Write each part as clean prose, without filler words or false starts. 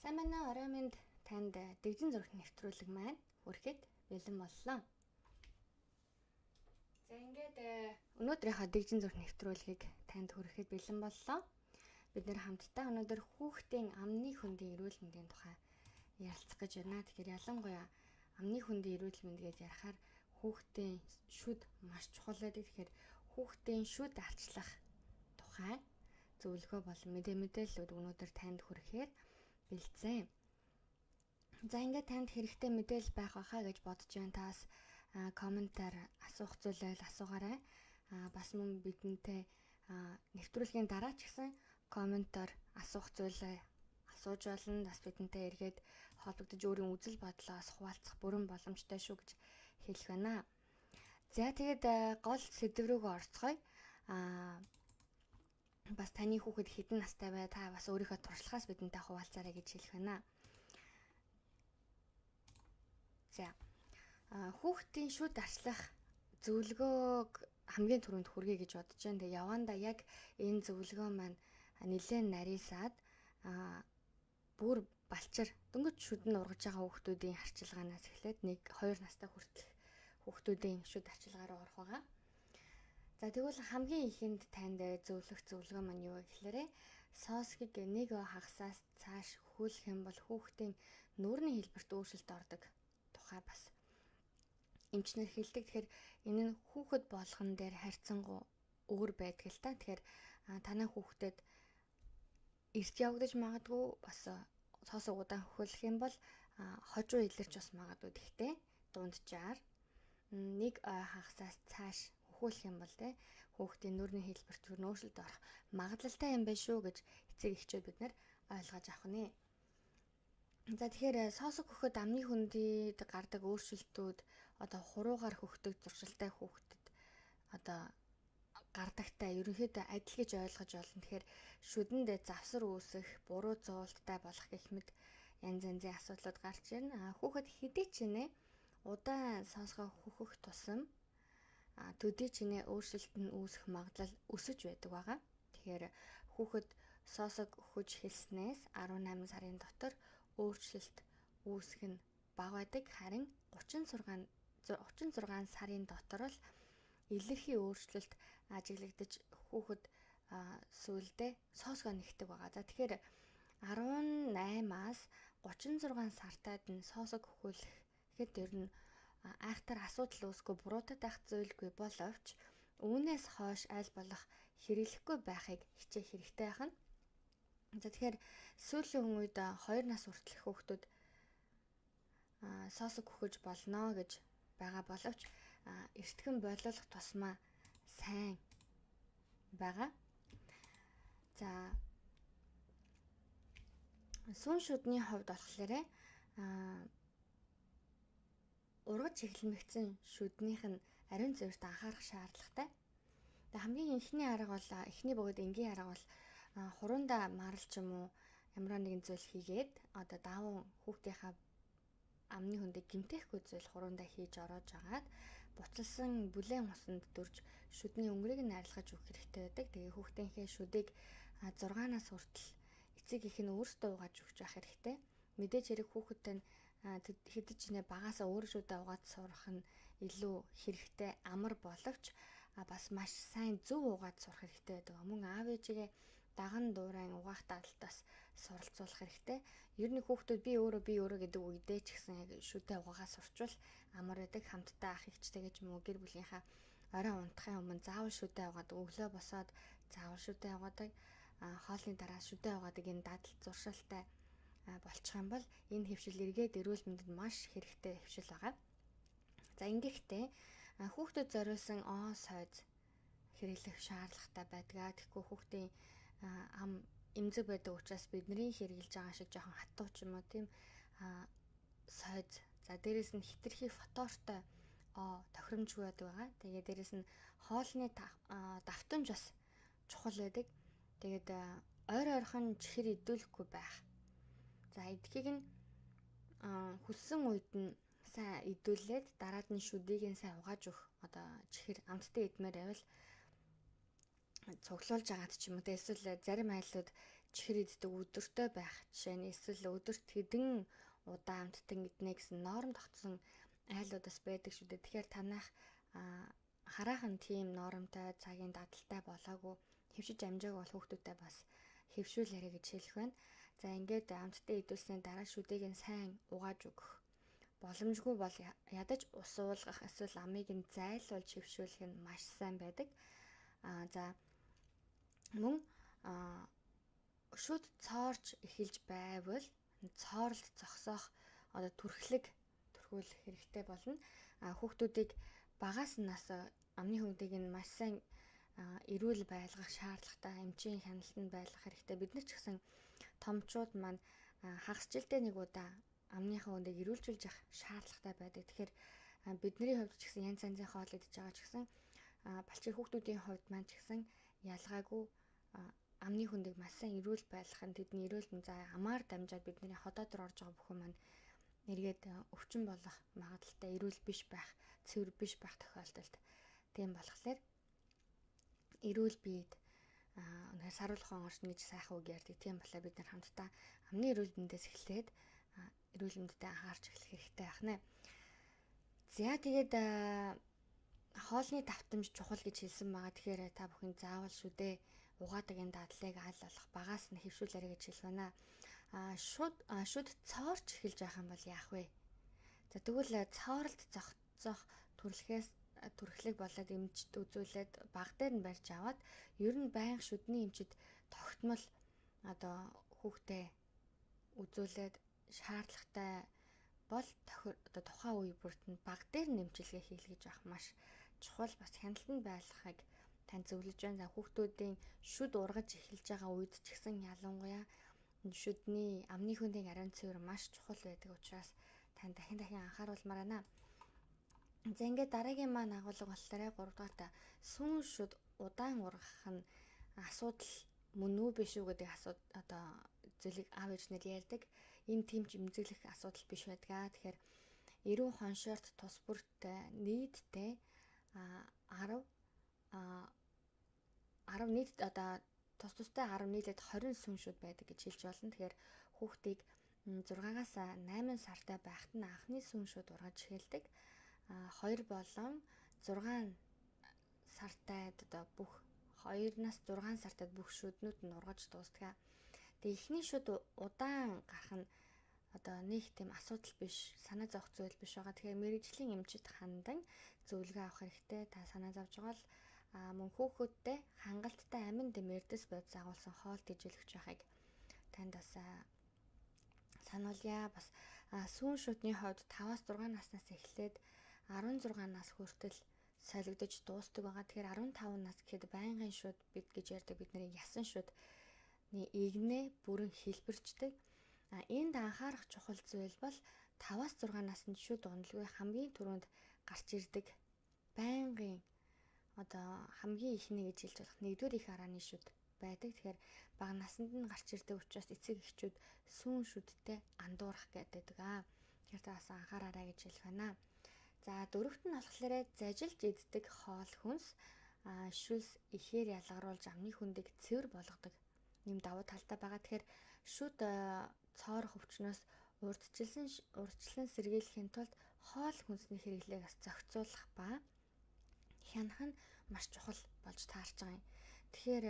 Сайн байна уу? Орой минь танд дэгжин зураг нэвтрүүлэг маань хүрэхэд бэлэн боллоо. За ингээд өнөөдрийнхөө дэгжин зураг нэвтрүүлгийг танд хүрэхэд бэлэн боллоо. Бид нэр хамтдаа өнөөдөр хүүхдийн амны хөндийн эрүүл мэндийн тухай ярилцах гэж байна. Тэгэхээр ялангуяа амны хөндийн эрүүл мэнд гэж ярихаар хүүхдийн шүд маш чухал байдаг. Тэгэхээр хүүхдийн шүд арчлах тухай зөвлөгөө болон мэдээллүүд өнөөдөр танд хүрэхээр бэлдсэн. За ингээд танд хэрэгтэй мэдээлэл байх байхаа гэж бодож байна. Таас комментаар асуух зүйл байл асуугаарай. Бас мөн бидэнтэй нэвтрүүлгийн дараа ч гэсэн комментоор асуух зүйлээ асууж болно. Бас бидэнтэй эргээд холбогдож өөрийн үзэл бодлоос хуваалцах бүрэн боломжтой шүү гэж хэлэх байна. За тэгээд гол сэдв рүүгээ орцгоё. Бас таны хүүхэд хэдэн настай бай, та бас өөрийнхөө туршлагаас бидэнтэй хуваалцаарай гэж хэлэх байна. За хүүхдийн шүд арчлах зөвлөгөөг хамгийн түрүүнд хүргэе гэж бодож байна. Тэгээ явандаа яг энэ зөвлөгөө маань нэлээд нарийсаад бүр балчир дөнгөж шүд нь ургаж байгаа хүүхдүүдийн арчилгаанаас эхлээд 1-2 настай хүртэлх хүүхдүүдийн шүд арчилгаа руу орох байгаа. За тэгвэл хамгийн ихэнд танд зөвлөх зөвлөгөө маань юу гэхээр соосгийг 1 хагасаас цааш хөлөх юм бол хүүхдийн нүрийн хэлбэрт өөрчлөлт ордог тухай бас эмчнэр хэлдэг. Тэгэхээр энэ нь хүүхэд болгон дээр харьцангуй өөр байдаг л та. Тэгэхээр танай хүүхдэд эрт явагдаж магадгүй бас соосоо удаан хөлөх юм бол хожуу илэрч бас магадгүй. Тэгтээ дунджаар 1 хагасаас цааш хөлөх юм бол хүүхдийн нүрийн хэлбэрт өөрчлөлт орох магадлалтай юм байна шүү гэж эцэг эхчүүд бид нар ойлгож авах нэ. За тэгэхээр соосог хөхөд амны хөндөд гардаг өөрчлөлтүүд одоо хуруугаар хөхдөг зуршилтай хүүхдэд одоо гардагтай ерөнхийдөө адил гэж ойлгож болно. Тэгэхээр шүдэнд завсар үүсэх, буруу зуулттай болох гэх мэт янз янзын асуудлууд гарч ирнэ. Хүүхэд хэдий ч нэ удаан соосгоо хөхөх тусам төдий чинээ өөрчлөлт нь үүсэх магадлал өсөж байдаг байгаа. Тэгэхээр хүүхэд соосог өгөж хэлснээс 18 сарын дотор өөрчлөлт үүсэх нь бага байдаг. Харин 36 сарын дотор л илэрхий өөрчлөлт ажиглагдаж хүүхэд сүүлдээ соосгоо нэгдэг байгаа. За тэгэхээр 18-аас 36 сартаад нь соосог хөхөөлөхэд ер нь айхтар асуудал үүсгүй буруутаад байх зүйлгүй боловч үүнээс хойш аль болох хэрэглэхгүй байхыг хичээх хэрэгтэй байна. За тэгэхээр сүүлийн үед 2 нас хүртэлх хүүхдүүд соосог хөхөж болно гэж байгаа боловч эртхэн боловлох тусмаа сайн байгаа. За сүүн шүдний хувьд болохоор ургаж эхлэмэгцэн шүднийх нь ариун цэвэрт анхаарах шаардлагатай. Тэгээ хамгийн эхний арга бол эхний бөгөөд энгийн арга бол хуруундаа марал ч юм уу ямар нэгэн зүйл хийгээд одоо даавуу хүүхдийнхаа амны хөндийг гэмтээхгүй зүйл хуруундаа хийж ороож агаад буцалсан бүлээн усанд дөрж шүдний өнгөрийг нь арилгаж өгөх хэрэгтэй байдаг. Тэгээ хүүхдийнхээ шүдийг 6-наас хүртэл эцэг эх нь өөртөө угааж өгч явах хэрэгтэй. Мэдээж хэрэг хүүхэдтэй хэдэж нэ багаасаа өөр шүдээ угаад сурах нь илүү хэрэгтэй амар боловч бас маш сайн зөв угаад сурах хэрэгтэй байдаг. Мөн аав ээжигээ даган дуурайн угаах дадлтаас суралцуулах хэрэгтэй. Ер нь хүүхдүүд би өөрөө гэдэг үедээ ч гэсэн яг шүдээ угаагаа сурчвал амар байдаг. Хамтдаа ах эгчтэйгээ ч юм уу гэр бүлийнхаа орой унтахын өмнө заавал шүдээ угаадаг, өглөө босоод заавал шүдээ угаадаг, хоолны дараа шүдээ угаадаг энэ дадал зуршилтай болчих юм бол энэ хэвшил эргээд эрүүл мэндэд маш хэрэгтэй хэвшил байгаа. За ингэхдээ хүүхдэд зориулсан сойз хэрэглэх шаардлагатай байдаг. Тэгэхгүй хүүхдийн ам эмзэг байдаг учраас бидний хэрэглэж байгаа шиг жоохон хатуу ч юм уу тийм сойз. За дээрэс нь хитрхи фотоортой тохиромжгүй байдаг байгаа. Тэгээд дээрэс нь хоолны давтамж бас чухал байдаг. Тэгээд ойрхон чихэр идүүлэхгүй байх. За эдгийг нь хүссэн үед нь сайн идүүлээд дараад нь шүдийг нь сайн угааж өгөх. Одоо чихэр амттай идмээр байвал цуглуулж агаад ч юм уу эсвэл зарим айлууд чихэр иддэг өдөртөө байх жишээ нь эсвэл өдөрт хэдэн удаа амтдаг иднэ гэсэн норм тогтсон айлуудаас байдаг шүү дээ. Тэгэхээр танах хараахан тийм нормтой цагийн дадалтай болоогүй хэвшиж амжаагүй бол хүүхдүүдэд бас хэвшүүлээрэй гэж хэлэх байна. За ингээд амттай идүүлснээр дараа шүдээг нь сайн угааж өгөх. Боломжгүй бол ядаж ус уулгах эсвэл амийг нь зайлуулж хэвшүүлэх нь маш сайн байдаг. За мөн шүд цоорч эхэлж байвал цооролт зогсоох түрхлэг төрхүүлэх хэрэгтэй болно. Хүүхдүүдийг багаас нас амны хөндийг нь маш сайн эрүүл байлгах шаардлагатай, эмчийн хяналтанд байлгах хэрэгтэй. Бид нар ч гэсэн томчууд маань хагас жилдээ нэг удаа амныхаа хөндийг эрүүлжүүлж явах шаардлагатай байдаг. Тэгэхээр бидний хувьд ч гэсэн янз янзын хоол идэж байгаа ч гэсэн балчир хүүхдүүдийн хувьд маань ч гэсэн ялгаагүй амны хөндийг маш сайн эрүүл байлгах нь тэдний эрүүл мэнд амаар дамжаад бидний ходоод орж байгаа бүхэн маань эргээд өвчин болох магадaltaй эрүүл биш байх, цэвэр биш байх тохиолдолд тийм болохоор эрүүл биед саруулхан оршин гэж сайхан үг ярьдаг. Тийм болохоор бид нар хамтдаа амны эрүүл мэндээс эхлээд эрүүл мэндэд анхаарч эхлэх хэрэгтэй байна. За тэгээд хоолны давтамж чухал гэж хэлсэн байгаа. Тэгэхээр та бүхэн заавал шүдээ угаадаг энэ дадлыг аль болох багаас нь хэвшүүлээрэй гэж хэлэх байна. Шүд цоорч эхэлж байх юм бол яах вэ? За тэгвэл цооролт зогсоох түрхлэг болоод эмчд үзүүлээд баг дээр нь барьж аваад ер нь байнга шүдний эмчд тогтмол хүүхдээ үзүүлээд шаардлагатай бол тухайн үе бүрт нь баг дээр нь эмчилгээ хийх гэж байх маш чухал, бас хяналтанд байлгахыг тань зөвлөж байна. За хүүхдүүдийн шүд ургаж эхэлж байгаа үед ч гэсэн ялангуяа шүдний амны хөндийн ариун цэвэр маш чухал байдаг учраас тань дахин анхааруулмаар байна. За ингээд дараагийн маань агуулга болохоор 3 дугаарт сүүн шүд удаан ургах нь асуудал мөн үү биш үү гэдэг зүйлийг аав ээж нар ярьдаг. Энэ тийм ч эмзэглэх асуудал биш байдаг. Тэгэхээр 90 хоншорт тус бүртээ нийтдээ 10 тустай 10 нийлээд 20 сүүн шүд байдаг гэж хэлж болно. Тэгэхээр хүүхдийг 6-аас 8 сартай байхад нь анхны сүүн шүд ургаж эхэлдэг. 2 болон 6 сартайд бүх 2-наас 6 сартайд бүх шүднүүд нь ургаж дуустдаг. Тэгээ эхний шүд удаан гарах нь нэг тийм асуудал биш, санаа зовх зүйл биш байгаа. Тэгэхээр мэрэгжлийн эмчит хандан зөвлөгөө авах хэрэгтэй. Та санаа зовж байгаа бол мөн хүүхэдтэй хангалттай амин дэм эрдэс бодис агуулсан хоол тэжээлж байхыг танд бас сануулъя. Бас сүүн шүдний хувьд 5-аас 6 наснаас эхлээд 16 нас хүртэл солигдож дуустдаг байгаа. Тэгэхээр 15 нас гэхэд байнгын шүд бид гэж ярьдаг, бидний ясан шүдний игнээ бүрэн хэлбэрчдэг. Энд анхаарах чухал зүйл бол 5-аас 6 наснд шүд уналгүй хамгийн түрүүнд гарч ирдэг байнгын хамгийн ихний гэж хэлж болох 1-р их арааны шүд байдаг. Тэгэхээр бага наснд нь гарч ирдэг учраас эцэг эхчүүд сүүн шүдтэй андуурах гэдэг. Тэгэхээр та бас анхаараарай гэж хэлэх байна. За дөрөвт нь болохоор зажилж иддэг хоол хүнс шүлс ихээр ялгаруулж амны хөндийг цэвэр болгодог юм давуу талтай байгаа. Тэгэхээр шүд цоорох өвчнөөс урьдчилан сэргийлэхийн тулд хоол хүнсний хэрэглээг бас зохицуулах ба хянах нь маш чухал болж таарч байгаа юм. Тэгэхээр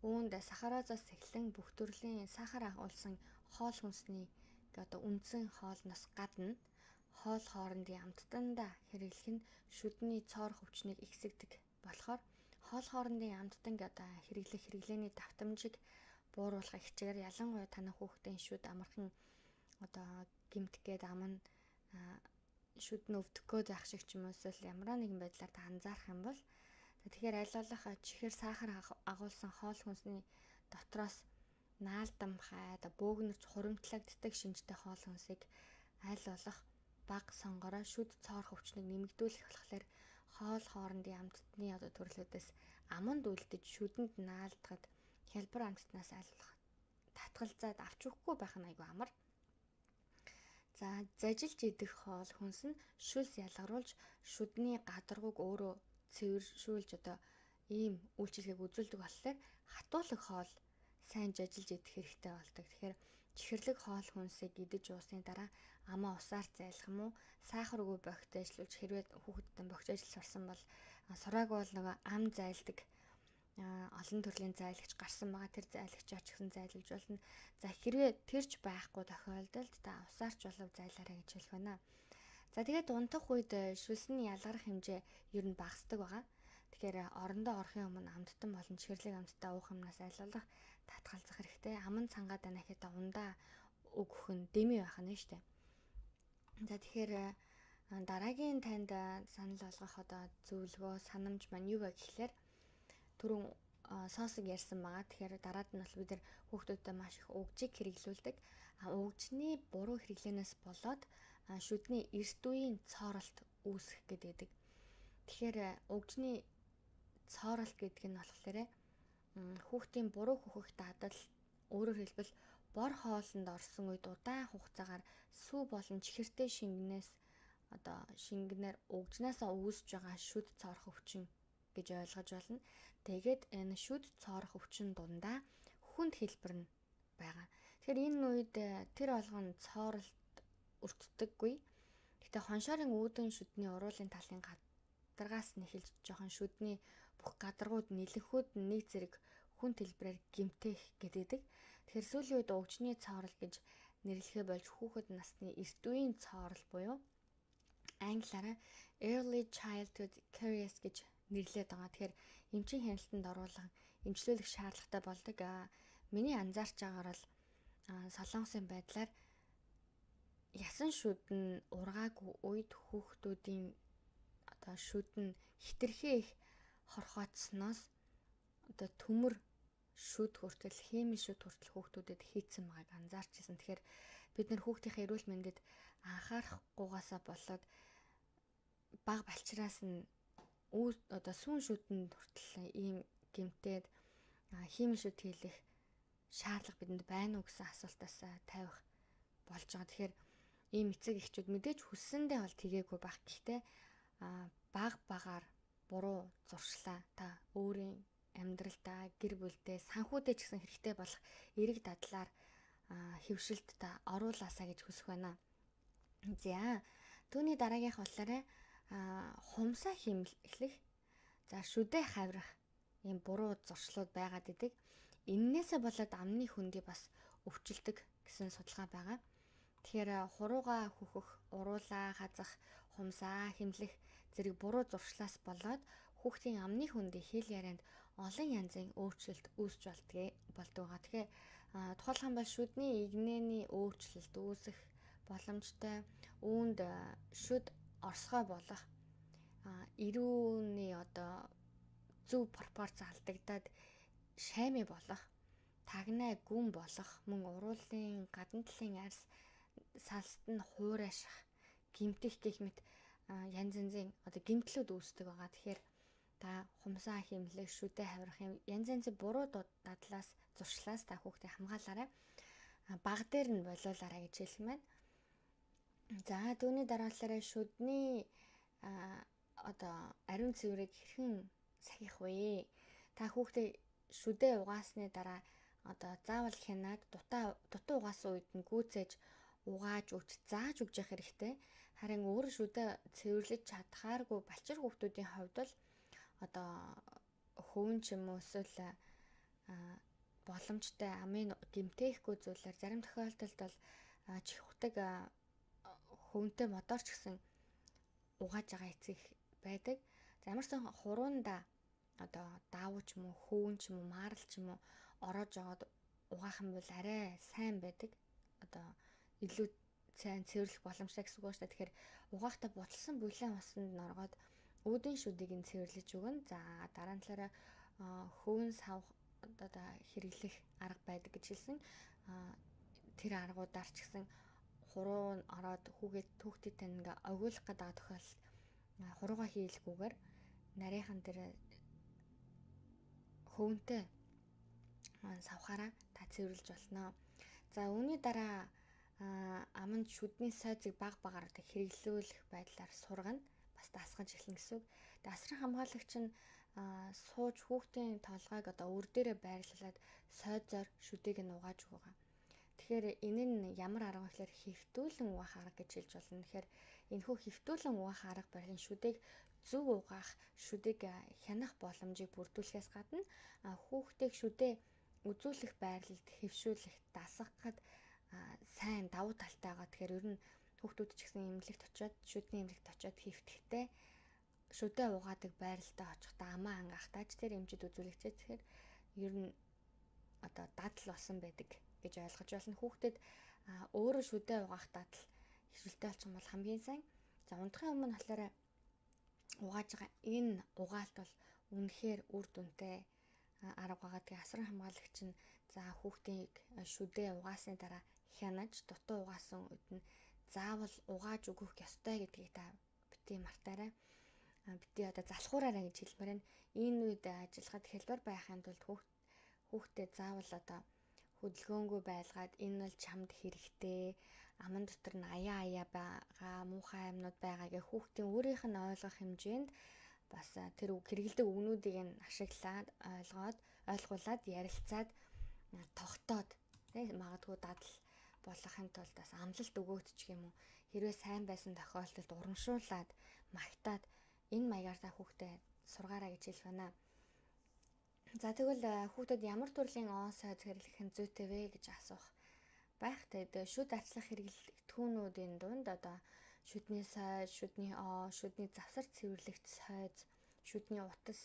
үүнд сахарозоос эхлэн бүх төрлийн сахар агуулсан хоол хүнсний үндсэн хоолноос гадна хоол хоорондын амттандаа хэрэглэх нь шүдний цоорох өвчнийг ихсэгдэг болохоор хоол хоорондын амттан хэрэглэх хэрэглээний давтамжийг бууруулах хичээгээр ялангуяа танай хүүхдийн шүд амархан гэмтэх гээд ам нь шүд нь өвдөх гээд байх шиг ч юм уу эсвэл ямар нэгэн байдлаар та анзаарах юм бол тэгэхээр аль болох чихэр сахар агуулсан хоол хүнсний дотроос наалдамхай бөөгнөрч хуримтлагддаг шинжтэй хоол хүнсийг аль болох бага сонгороо шүд цоорох өвчнийг нэмэгдүүлэх болохоор хоол хоорондын амттны төрлүүдээс аманд үлдэж шүдэнд наалдахад хялбар амттнаас аль болох татгалзаад авч өгөхгүй байх нь айгүй амар. За зажилж идэх хоол хүнс нь шүлс ялгаруулж шүдний гадаргууг өөрөө цэвэршүүлж ийм үйлчилгээг үзүүлдэг болохоор хатуулаг хоол сайн жажилж идэх хэрэгтэй болдог. Тэгэхээр чихэрлэг хоол хүнсийг идэж уусны дараа амаа усаар зайлах юм уу? Сахаргүй бохид ажиллуулж хэрвээ хүүхэдтэй бохиж ажил сурсан бол сурааг бол нөгөө ам зайлдаг олон төрлийн зайлагч гарсан байгаа. Тэр зайлагчаа ч гэсэн зайлуулж болно. За хэрвээ тэрч байхгүй тохиолдолд та усаарч болов зайлаарай гэж хэлэх байна. За тэгээд унтах үед шүлсний ялгарх хэмжээ ер нь багасдаг байгаа. Тэгэхээр орондоо орохын өмнө амттан болон чихэрлэг амттай уух юмнаас айлуулах татгалзах хэрэгтэй. Аман цангаа данахита ундаа өгөх нь дэмий байх нь шүү дээ. За тэгэхээр дараагийн танд санал болгох зөвлөгөө санамж маань юу вэ гэхээр түрүүн соосыг ярьсан байгаа. Тэгэхээр дараад нь бол бид нар хүүхдүүдэд маш их угжийг хэрэглүүлдэг. Угжны буруу хэрэглэнээс болоод шүдний эрт үеийн цооролт үүсэх гэдэг. Тэгэхээр угжны цооролт гэдэг нь болохоор хүүхдийн буруу хөхөх дадал, өөрөөр хэлбэл бор хоолнд орсон үед удаан хугацаагаар сүү болон чихэртэй шингэнээр угжнаасаа үүсэж байгаа шүд цоорох өвчин гэж ойлгож болно. Тэгээд энэ шүд цоорох өвчин дундаа хүнд хэлбэр нь байгаа. Тэгэхээр энэ үед тэр олгон цооролт өртдөггүй. Гэтэ хоншоорын үүдэн шүдний уруулын талын гадаргаас нь эхэлж жоохон шүдний бүх гадаргууд нэлэнхүүд нэг зэрэг хүнд хэлбэрээр гэмтэх гэдэг. Тэгэхээр сүүлийн үед угжны цоорол гэж нэрлэхээ болж хүүхэд насны эрт үеийн цоорол буюу англиараа early childhood caries гэж нэрлэдэг байгаа. Тэгэхээр эмчийн хяналтанд оруулан эмчлүүлэх шаардлагатай болдог. Миний анзаарч байгаагаар бол солонгосын байдлаар ясан шүд нь ургаагүй үед хүүхдүүдийн шүд нь хитрхээ их хорхоцсноос төмөр шүд хүртэл химийн шүд хүртэл хүүхдүүдэд хийцэн байгааг анзаарч ирсэн. Тэгэхээр бид нар хүүхдийнхээ эрүүл мэндэд анхаарахгүйгаасаа болоод бага балчраас нь сүүн шүдэнд хүртэл ийм гэмтээд химийн шүд хийх шаардлага бидэнд байна уу гэсэн асуултаас тавих болж байгаа. Тэгэхээр ийм эцэг эхчүүд мэдээж хүссэндээ бол тгээгүй байх. Гэхдээ багаар буруу зуршлаа та өөрийн амьдралдаа гэр бүлдээ санхүүдээ ч гэсэн хэрэгтэй болох эрэг дадлаар хөвшилт та оруулаасаа гэж хүсэх байна. За түүний дараагийнх болохоор хумсаа химлэх, за шүдээ хаврах ийм буруу зуршлууд байгаад идэг. Иннээсээ болоод амны хөндий бас өвчлөдөг гэсэн судалгаа байгаа. Тэгэхээр хурууга хөхөх, уруулаа хазах, хумсаа химлэх зэрэг буруу зуршлаас болоод хүүхдийн амны хөндий хэл ярианд олон янзын өөрчлөлт үүсч болдог. Тэгэхээр тухайлбал шүдний игнэний өөрчлөлт үүсэх боломжтой, үүнд шүд орсгой болох, ирүүний зөв пропорц алдагдаад шаймий болох, тагнаа гүн болох, мөн уруулын гадна талын арьс салст нь хуурайших, гэмтэх гэх мэт янз янзын гэмтлүүд үүсдэг байгаа. Тэгэхээр та хумсаа химлэх, шүдээ хаврах юм янз янзын буруу дадлаас зуршлаас та хүүхдээ хамгаалаарай. Баг дээр нь болиулаарай гэж хэлэх юм байна. За түүний дараалалаа шүдний ариун цэврийг хэрхэн сахих вэ? Та хүүхдээ шүдээ угаасны дараа заавал хянаад дутуу угаасан үед нь гүйцээж угааж өгч зааж өгч явах хэрэгтэй. Харин өөр шүдээ цэвэрлэж чадхааргүй балчир хүүхдүүдийн хувьд бол хөвөн ч юм уу эсвэл боломжтой амын гэмтээхгүй зүйлээр зарим тохиолдолд бол чихвдэг хөвөнтэй модоор ч гэсэн угааж байгаа эцэг байдаг. За ямарсан хуруунда даав ч юм уу, хөвөн ч юм уу, маарл ч юм уу ороож аваад угаах юм бол арай сайн байдаг. Илүү сайн цэвэрлэх боломжтой гэсэн үг байна шүү дээ. Тэгэхээр угаахта буталсан бүлээн усанд норгоод үүдийн шүдийг нь цэвэрлэж өгнө. За дараа нь талаараа хөвөн савх хэрэглэх арга байдаг гэж хэлсэн. Тэр аргуудаар ч гэсэн хуруу ороод хүүхдтэй ингээ огиулах гэдэг тохиолдолд хуруугаа хийлгүүгээр нарийнхан дээр хөвөнтэй савхаараа та цэвэрлж болно. За үүний дараа аманд шүдний сойцыг багаар хэрэглүүлэх байдлаар сургана. Бас дасгаж эхэлнэ гэсэн үг. Асран хамгаалагч нь сууж хүүхдийн толгойг одоо үр дээрээ байрлуулад сойзоор шүдийг нь угааж өгөө. Тэгэхээр энэ нь ямар арга вэ гэхээр хэвтүүлэн угаах арга гэж хэлж болно. Тэгэхээр энэхүү хэвтүүлэн угаах арга барилын шүдийг зөв угаах, шүдийг хянах боломжийг бүрдүүлэхээс гадна хүүхдийг шүдээ үзүүлэх байрлалд хэвшүүлэх, дасгахад сайн давуу талтай байгаа. Тэгэхээр ер нь хүүхдүүд ч гэсэн эмнэлэгт очиод, шүдний эмнэлэгт очиод хэвтэхтэй шүдээ угаадаг байралтаа очихдаа амаа ангаахтаач тэр эмчид үзүүлэгчээ тэгэхээр ер нь одоо дадал болсон байдаг гэж ойлгож байна. Хүүхдэд өөрөө шүдээ угаах дадал хэвшилтэй болчих юм бол хамгийн сайн. За унтахын өмнө болохоор угааж байгаа энэ угаалт бол үнэхээр үр дүнтэй арга байгаа. Тэгээ асран хамгаалагч нь за хүүхдийг шүдээ угаасны дараа хянаж дутуу угаасан үед нь заавал угааж өгөх ёстой гэдгийг та бити мартаарай. Бити одоо залхуураарай гэж хэлмээр байна. Энэ үед ажиллахад хялбар байхын тулд хүүхдэд заавал одоо хөдөлгөөнгүй байлгаад энэ бол чамд хэрэгтэй, аман дотор нь аяа байгаа, муухай амьнууд байгаа гэх хүүхдийн өөрийнх нь ойлгох хэмжээнд бас тэр хэрэгэлдэг үгнүүдийг нь ашиглаад ойлгуулад ярилцаад тогтоод магадгүй дадал болохын тулд бас амлалт өгөөд ч юм уу хэрвээ сайн байсан тохиолдолд урамшуулад магтаад энэ маягаар та хүүхдэд сургаарай гэж хэлэх байна. За тэгвэл хүүхдэд ямар төрлийн он сойз хэрэглэх нь зүйтэй вэ гэж асуух байх. Тэгээд шүд арчлах хэрэглэгдэхүүнүүдийн дунд одоо шүдний сойз, шүдний оо, шүдний завсар цэвэрлэгч сойз, шүдний утас,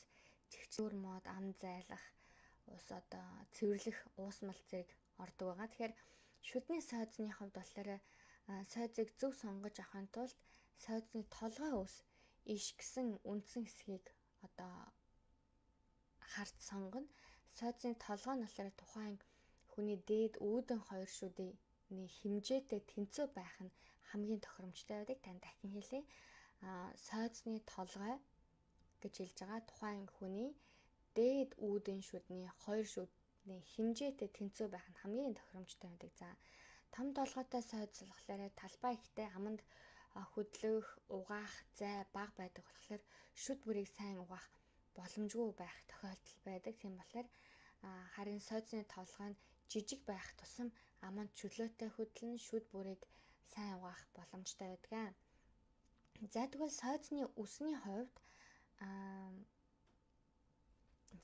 чигчүүр мод, ам зайлах, ус одоо цэвэрлэх уус мал зэрэг ордог байгаа. Тэгэхээр шүдний сойзны хувьд болохоор сойзыг зөв сонгож авахын тулд сойзны толгой ус ишгсэн үндсэн хэсгийг одоо харж сонгоно. Сойзны толгой нь болохоор тухайн хүний дээд үүдэн хоёр шүдийн хэмжээтэй тэнцүү байх нь хамгийн тохиромжтой байдаг. Тань дахин хэлье. Сойзны толгой гэж хэлж байгаа тухайн хүний дээд үүдэн шүдний хоёр шүдний хэмжээтэй тэнцүү байх нь хамгийн тохиромжтой байдаг. За том толгойтой сойз болохоор талбай ихтэй аманд хөдлөх, угаах зай бага байдаг болохоор шүд бүрийг сайн угаах боломжгүй байх тохиолдол байдаг. Тийм болохоор харин сойзны толгой нь жижиг байх тусам аманд чөлөөтэй хөдлөн шүд бүрийг сайн угаах боломжтой байдаг. За тэгвэл сойзны үсний хувьд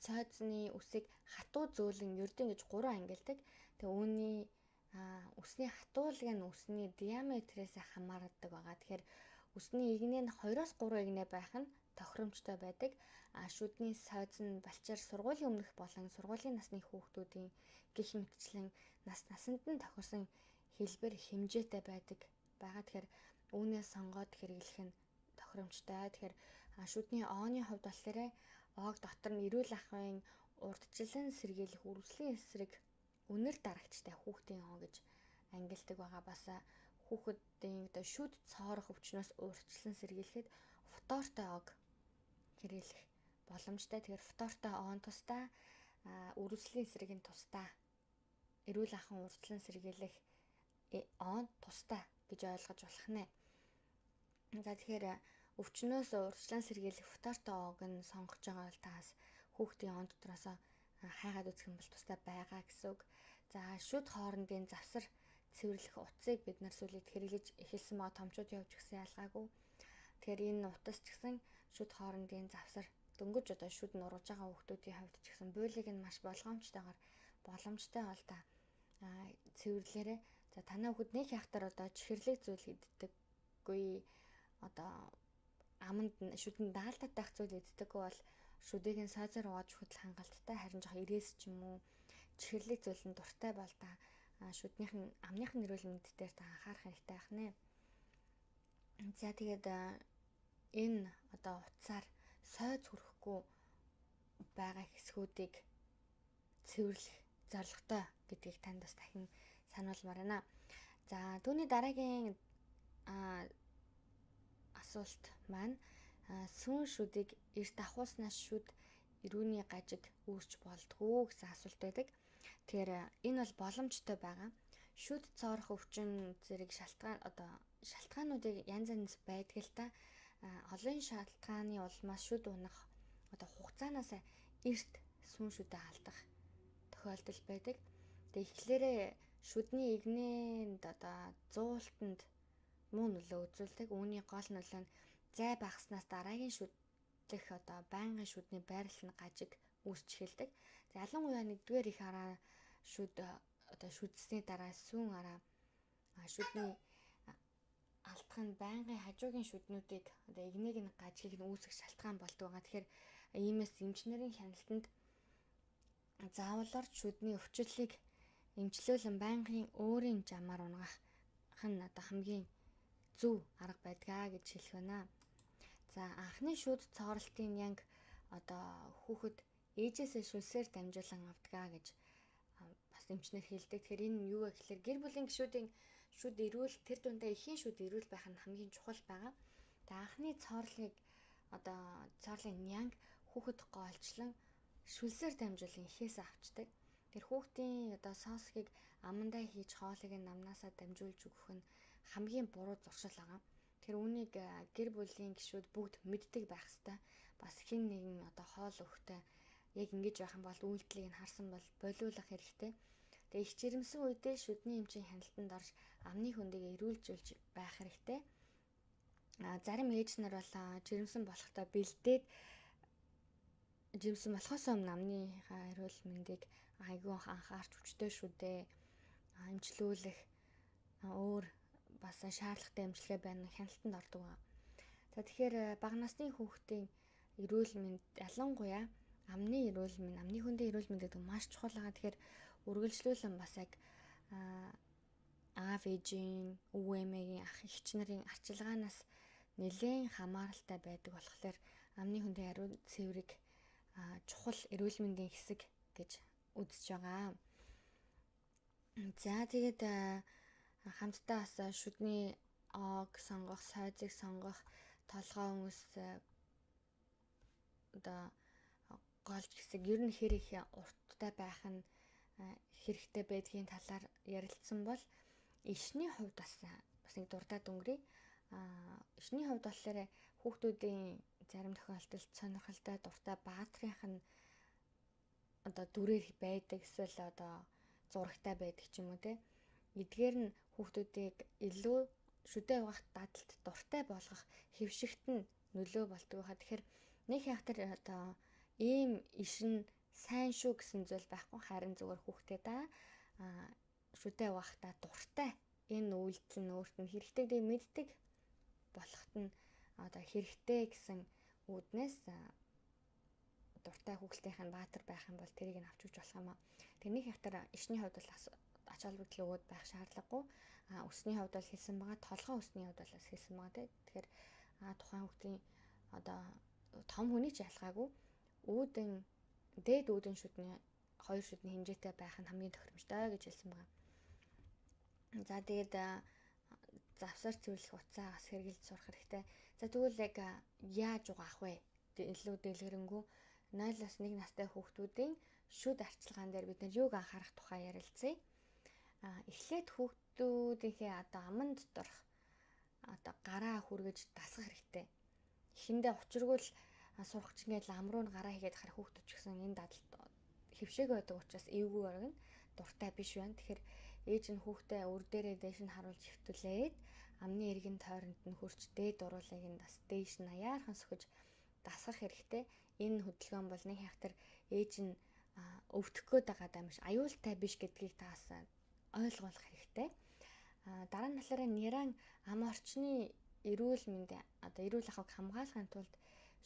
сойзны үсийг хатуу зөөлөн ердөө гэж 3 ангилдаг. Тэгээ үүний үсний хатуулг нь үсний диаметрээс хамаардаг байгаа. Тэгэхээр үсний игнээ нь 2-3 игнээ байх нь тохиромжтой байдаг. Шүдний сойз нь балчаар сургуулийн өмнөх болон сургуулийн насны хүүхдүүдийн гэх мэтчлэн насанд нь тохирсон хэлбэр хэмжээтэй байдаг. Тэгэхээр үүнээс сонгоод хэрэглэх нь тохиромжтой. Тэгэхээр шүдний ооны хувьд болохоор оог дотор нь эрүүл ахуйн урдчлан сэргийлэх үргэлжлэлийн эсрэг үнэр дарагчтай хүүхдийн оо гэж ангилдаг байгаа. Бас хүүхдийн шүд цоорох өвчнөөс урьдчилан сэргийлэхэд фтортой оог хэрэглэх боломжтой. Тэгэхээр фтортой оон тусдаа үргэлжлэлийн эсрэгийн тусдаа эрүүл ахуйн урьдчилан сэргийлэх оон тусдаа гэж ойлгож болох нэ. За тэгэхээр өвчнөөс урьдчилан сэргийлэх фтортой оог нь сонгож байгаа бол таас хүүхдийн оон дотроос хайгаад үзэх юм бол тусдаа байгаа гэсэн үг. За шүд хоорондын завсар цэвэрлэх утсыг бид нар сүүлийн хэрэглэж эхэлсэн ба томчууд явж гисэн ялгаагүй. Тэгэхээр энэ утас ч гэсэн шүд хоорондын завсар дөнгөж одоо шүд нургаж байгаа хүүхдүүдийн хувьд ч гэсэн буулийг нь маш болгоомжтойгоор боломжтой бол та цэвэрлээрээ. За танай хүүхэд нэг хахтар одоо чихэрлэг зүйл иддэггүй одоо аманд шүдэнд даалдаад байх зүйл иддэггүй бол шүдийг нь сойзоор угааж өгөхөд хангалттай. Харин жоох ирээс ч юм уу чихэрлэг зүйл нь дуртай бол та шүднийхэн амныхын эрүүл мэнд дээр та анхаарах хэрэгтэй байх нэ. За тэгээд энэ одоо утсаар сойз хүрэхгүй байгаа хэсгүүдийг цэвэрлэх зорилготой гэдгийг танд бас дахин сануулмаар байна. За түүний дараагийн асуулт маань сүүн шүдийг эрт ахуулснаас шүд эрүүний гажиг үүсч болдгоо гэсэн асуулт байдаг. Тэгэхээр энэ бол боломжтой байгаа. Шүд цоорох өвчин зэрэг шалтгаануудыг янз янз байдаг л та. Олон шалтгааны улмаас шүд унах одоо хугацаанаас эрт сүн шүдэ алдах тохиолдол байдаг. Тэгээ ихлээрээ шүдний игнэнд одоо зуултанд муу нөлөө үзүүлдэг. Үүний гол нөлөө нь зай багаснаас дараагийн шүтлэх одоо байнгын шүдний байрлал нь гажиг үүсч эхэлдэг. Ялангуяа нэгдүгээр их араа шүд одоо шүдсний дараа сүүн араа шүдний алдах нь байнгын хажуугийн шүднүүдийг одоо игнийг нь гажгийг нь үүсгэх шалтгаан болдог байгаа. Тэгэхээр иймээс эмчнэрийн хяналтанд заавалаар шүдний өвчлөлийг эмчлүүлэн байнгын өөрийн жамаар унгах нь одоо хамгийн зөв арга байдгаа гэж хэлэх байна. За анхны шүд цооролтын янг одоо хүүхэд ээжээсээ шүлсээр дамжуулан авдгаа гэж бас эмчнэр хэлдэг. Тэгэхээр энэ юу вэ гэхээр гэр бүлийн гишүүдийн шүд ирүүл тэр дундаа эхийн шүд ирүүл байх нь хамгийн чухал байгаа. Тэгээ анхны цоорлыг одоо цоорлын янг хүүхэд гоолчлон шүлсээр дамжуулан эхээс авчдаг. Тэр хүүхдийн одоо соосхийг амандаа хийж хоолыг нь намнаасаа дамжуулж өгөх нь хамгийн буруу зуршил байгаа. Тэр үүнийг гэр бүлийн гишүүд бүгд мэддэг байх ёстой. Бас хэн нэгэн одоо хоол өгөхдөө яг ингэж байх юм бол үйлдэлийг нь харсан бол болиулах хэрэгтэй. Тэгээ их жирэмсэн үедээ шүдний эмчийн хяналтанд орж амны хөндийг эрүүлжүүлж байх хэрэгтэй. Зарим ээж нар бол жирэмсэн болохдоо бэлдээд жирэмсэн болохоос өмнө амныхаа эрүүл мэндийг айгүй анхаарч хүчтэй шүү дээ. Эмчлүүлэх өөр бас шаардлагатай эмчилгээ байна хяналтанд ордог ба. За тэгэхээр бага насны хүүхдийн эрүүл мэнд ялангуяа амны эрүүл мэнд, амны хөндийн эрүүл мэнд гэдэг маш чухал байгаа. Тэгэхээр үргэлжлүүлэн бас яг аав ээжийн, өвөө эмээгийн, ах эгч нарын арчилгаанаас нэлээд хамааралтай байдаг болохоор амны хөндийн ариун цэврийг чухал эрүүл мэндийн хэсэг гэж үзэж байгаа. За тэгээд хамтдаа бас шүдний оог сонгох, сойзыг сонгох, толгой өмс одоо голж хэсэг ер нь хэр их урттай байх нь хэрэгтэй байдгийн талаар ярилцсан бол ишний хувьд бас нэг дурдаад өнгөрье. Ишний хувьд болохоор хүүхдүүдийн зарим тохиолдолд сонирхолтой дуртай баатрийнх нь одоо дүрээр байдаг эсвэл одоо зурагтай байдаг ч юм уу те. Эдгээр нь хүүхдүүдийг илүү шүдэ угаах дадалд дуртай болгох хэвшигт нь нөлөө болдог байхад тэгэхээр нэг хягтар одоо ийм иш нь сайн шүү гэсэн зүйл байхгүй харин зүгээр хүүхдэд шүдэ угаахтаа дуртай энэ үйлдэл нь өөрт нь хэрэгтэй дээ мэддэг болохт нь одоо хэрэгтэй гэсэн үүднээс дуртай хүүхдийнх нь баатар байх юм бол тэрийг нь авч өгч болох юм аа. Тэрний хягтар ишний хувьд бол ач холбогдол өгөөд байх шаардлагагүй. Өсний хувьд бол хэлсэн байгаа, толгой өсний хувьд бол хэлсэн байгаа тийм. Тэгэхээр тухайн хүүхдийн одоо том хүний ч ялгаагүй үүдэн дээд үүдэн шүдний хоёр шүдний хэмжээтэй байх нь хамгийн тохиромжтой гэж хэлсэн байгаа. За тэгээд завсар цэвэрлэх утсаагаас хэрглэж сурах хэрэгтэй. За тэгвэл яг яаж угаах вэ? Илүү дэлгэрэнгүй 0-1 настай хүүхдүүдийн шүд арчилгаан дээр бид нар юуг анхаарах тухай ярилцъя. Эхлээд хүүхдүүдийнхээ одоо аманд дорох одоо гараа хүргэж дасгах хэрэгтэй. Эхэндээ учиргүй л сурахч ингээд ам руу гараа хийгээд харах хүүхдүүд ч гэсэн энэ дадалд хөвшөөгөө байдаг учраас эвгүй оргино дуртай биш байна. Тэгэхээр ээж нь хүүхдээ өр дээрээ дээш нь харуулж хөвтүүлээд амны эргэн тойронд нь хурч дээд уруулыг нь бас дээш нь аяархан сөхөж дасгах хэрэгтэй. Энэ хөдөлгөөн бол нэг хягтар ээж нь өвдөх гээд байгаа дамж аюултай биш гэдгийг таас ойлгуулах хэрэгтэй. Дараа нь болохоор няран ам орчны эрүүл мэнд одоо эрүүл ахуйг хамгаалахын тулд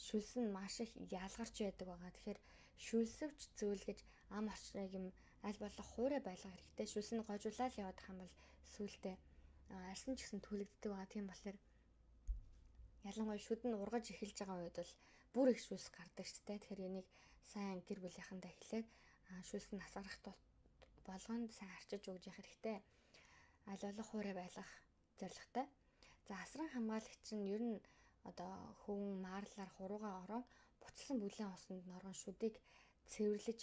шүлс нь маш их ялгарч байдаг байгаа. Тэгэхээр шүлсэвч зөөлгөж ам орчныг юм аль болох хуурай байлгах хэрэгтэй. Шүлс нь гойжуулаад явах юм бол сүултээ арьсан ч гэсэн түлэгддэг байгаа. Тийм болохоор ялангуяа шүд нь ургаж эхэлж байгаа үед бол бүр их шүлс гардаг шүү дээ. Тэгэхээр энийг сайн гэр бүлийнхэнтэй хэлээд шүлс нь асгарах болгонд сайн арчиж өгж явах хэрэгтэй. Аль болох хуурай байлгах зорилготой. За асран хамгаалагч нь ер нь одоо хүн маарлаар хуруугаа ороод буцсан бүлээн усанд норгон шүдийг цэвэрлэж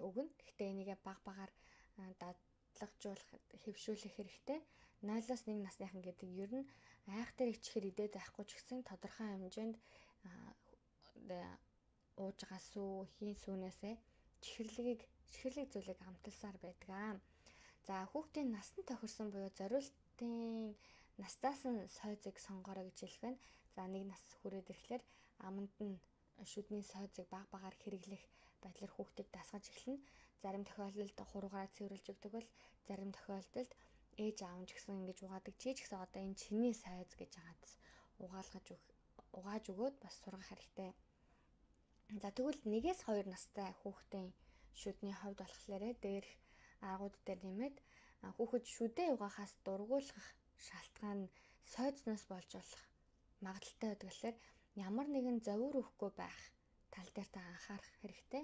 өгнө. Гэхдээ энийг баг багаар дадлагжуулах, хэвшүүлэх хэрэгтэй. 0-1 насныхан гэдэг ер нь айх дээр ичхээр идээд байхгүй ч гэсэн тодорхой хэмжээнд ууж байгаа сүү, хийн сүүнээсээ чихэрлэг зүйлийг амталсаар байдаг. За хүүхдийн насан тохирсон буюу зориултын настаас нь сойзыг сонгоорой гэж хэлэх байна. За нэг нас хүрээд ирэхлээр аманд нь шүдний сойзыг багаар хэрэглэх байдлаар хүүхдийг дасгаж эхэлнэ. Зарим тохиолдолд хуруугаараа цэвэрлж өгдөг бол зарим тохиолдолд ээж аав нь ч гэсэн ингэж угаадаг. Чи ч гэсэн одоо энэ чиний сойз гэж хаагаас угааж өгөөд бас сургах хэрэгтэй. За тэгвэл 1-2 настай хүүхдийн шүдний хувьд болохоор дээрх аргууд дээр нэмээд хүүхэд шүдээ угаахаас дургуулах шалтгаан нь сойзноос болж болох магадaltaй байдаг болохоор ямар нэгэн зовир өгөхгүй байх тал дээр та анхаарах хэрэгтэй.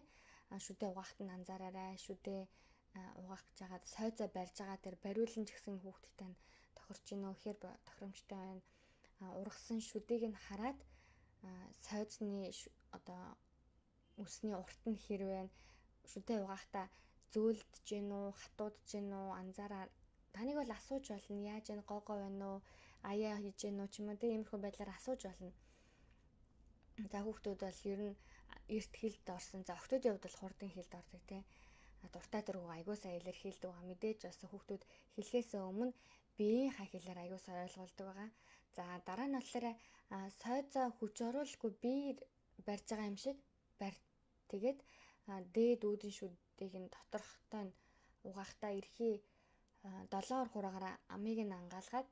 Шүдээ угаахт нь анзаараарай. Шүдээ угаах гэж байгаад сойзоо барьж байгаа дээр бариулан ч гэсэн хүүхдтэй нь тохирч гинөө ихээр тохиромжтой байна. Ургасан шүдийг нь хараад сойзны одоо үсний урт нь хэр байна. Шүдээ угаахтаа зөөлдөж гин үү, хатуудж гин үү анзаараа. Таныг бол асууж болно. Яаж гин гоо байна уу? Аяа хийж гин үү ч юм уу тиймэрхүү байдлаар асууж болно. За хүүхдүүд бол ер нь эрт хилд орсон. За охтуудын хувьд бол хурдан хилд ордог тий. Дуртай дургуу аягуусаа илэрхийлдэг байгаа. Мэдээж бас хүүхдүүд хэлхээс өмнө биеийнхээ хэлээр аягуусаа ойлгуулдаг байгаа. За дараа нь болохоор сойзоо хүч оруулахгүй биеэр барьж байгаа юм шиг тэгээд дээд үүдэн шүдийг нь доторхтой нь угаахтаа эрхий 7 хураагаараа амийг нь ангаалгаад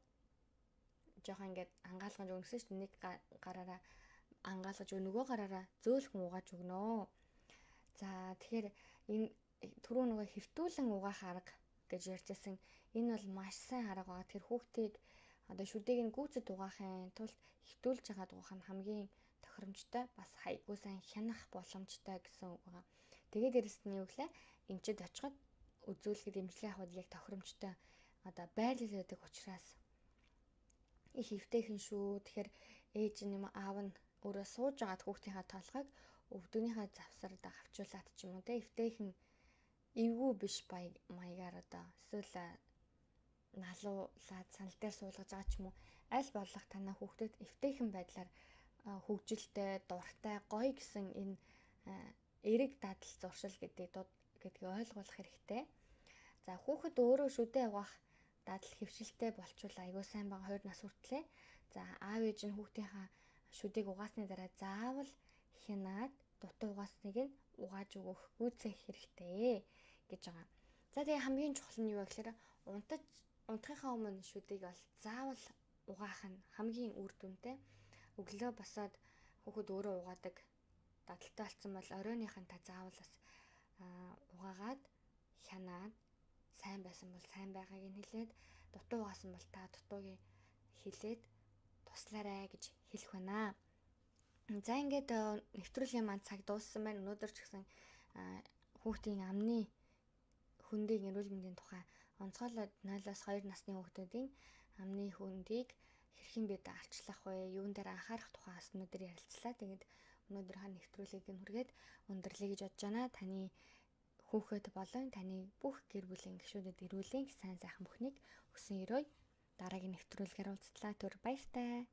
жоохон ингээд ангаалгаж өнгөсөн шүү дээ. Нэг гараараа ангаалгаж нөгөө гараараа зөөлхөн угааж өгнө. За тэгэхээр энэ түрүү нөгөө хэвтүүлэн угаах арга гэж ярьжсэн. Энэ бол маш сайн арга байгаа. Тэгэхээр хүүхдийг одоо шүдээг нь гүйцэд угаахын тулд хэвтүүлж хагаад угаах нь хамгийн тохиромжтой бас хайгуу сайн хянах боломжтой гэсэн үг байгаа. Тэгээд дээрэс нь юу гэхлээр эмчэд очиход үзүүлэхэд эмчилгээ авахд яг тохиромжтой одоо байрлал байдаг учраас их хэвтэйхэн шүү. Тэгэхээр ээж нь юм аав нь өөрөө сууж агаад хүүхдийнхээ толгойг өвдөгнийхээ завсард авчуулаад ч юм уу те хэвтэйхэн эвгүй биш маягаар одоо эсвэл налуулаад санал дээр суулгаж байгаа ч юм уу аль болох танаа хүүхдэд эвтэйхэн байдлаар хөгжилтэй, дуртай, гоё гэсэн энэ эрэг дадал зуршил гэдгийг ойлгуулах хэрэгтэй. За хүүхэд өөрөө шүдээ угаах дадал хэвшилтэй болчвол аягүй сайн байгаа 2 нас хүртлээ. За аав ээж нь хүүхдийнхаа шүдээг угаасны дараа заавал хянаад дутуу угаасныг нь угааж өгөх гүйцээх хэрэгтэй гэж байгаа. За тэгээ хамгийн чухал нь юу вэ гэхээр унтахынхаа өмнө шүдээг бол заавал угаах нь хамгийн үр дүнтэй. Өглөө босоод хүүхэд өөрөө угаадаг дадалтай болсон бол оройныхан та заавал бас угаагаад хянаад сайн байсан бол сайн байгааг нь хэлээд дутуу угаасан бол та дутуугийн хэлээд туслаарай гэж хэлэх байна. За ингээд нэвтрүүлгийн маань цаг дууссан байна. Өнөөдөр ч гэсэн хүүхдийн амны хөндийг эрүүл мэндийн тухай онцгойлоод 0-2 насны хүүхдүүдийн амны хөндийг хэрхэн бид арчлах вэ? Юун дээр анхаарах тухай бас өнөөдөр ярилцлаа. Тэгээд өнөөдрийнхөө нэвтрүүлгийг нь хүргээд өндөрлөе гэж бодож байна. Таны хүүхэд болон таны бүх гэр бүлийн гишүүдэд эрүүлийн сайн сайхан бүхнийг хүсэн өрөөе. Дараагийн нэвтрүүлгээр уулзлаа. Түр баяртай.